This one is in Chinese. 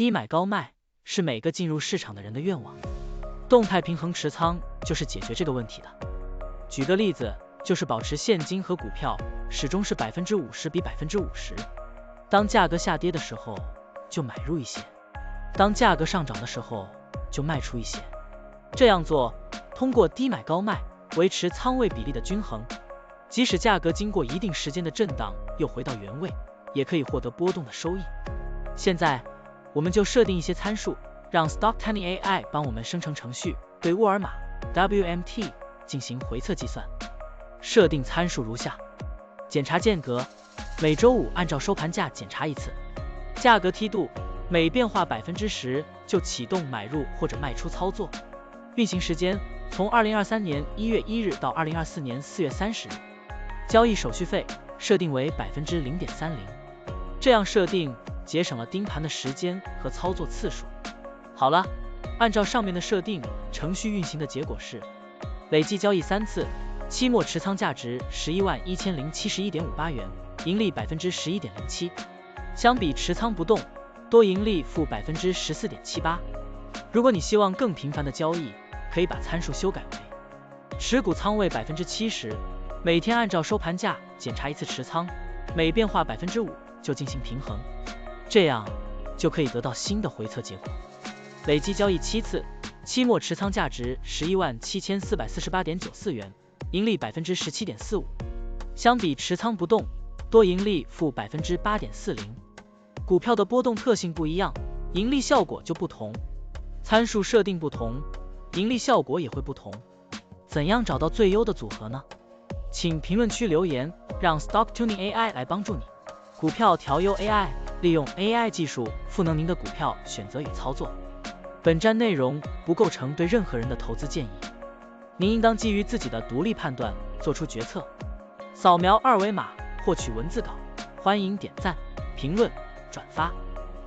低买高卖是每个进入市场的人的愿望，动态平衡持仓就是解决这个问题的。举个例子，就是保持现金和股票始终是50%比50%，当价格下跌的时候就买入一些，当价格上涨的时候就卖出一些。这样做，通过低买高卖维持仓位比例的均衡，即使价格经过一定时间的震荡又回到原位，也可以获得波动的收益。现在我们就设定一些参数，让 Stocktunny AI 帮我们生成程序，对沃尔玛 WMT 进行回测计算。设定参数如下：检查间隔，每周五按照收盘价检查一次；价格梯度，每变化10%就启动买入或者卖出操作；运行时间从2023年1月1日到2024年4月30日；交易手续费设定为0.30%。这样设定节省了盯盘的时间和操作次数。好了，按照上面的设定，程序运行的结果是累计交易3次，期末持仓价值111071.58元，盈利11.07%，相比持仓不动，多盈利负14.78%。如果你希望更频繁的交易，可以把参数修改为持股仓位70%，每天按照收盘价检查一次持仓，每变化5%就进行平衡，这样就可以得到新的回测结果。累计交易7次，期末持仓价值117448.94元，盈利17.45%，相比持仓不动，多盈利负8.40%。股票的波动特性不一样，盈利效果就不同，参数设定不同，盈利效果也会不同。怎样找到最优的组合呢？请评论区留言，让 Stocktunny AI 来帮助你。股票调优 AI， 利用 AI 技术赋能您的股票选择与操作。本站内容不构成对任何人的投资建议，您应当基于自己的独立判断做出决策。扫描二维码获取文字稿，欢迎点赞、评论、转发。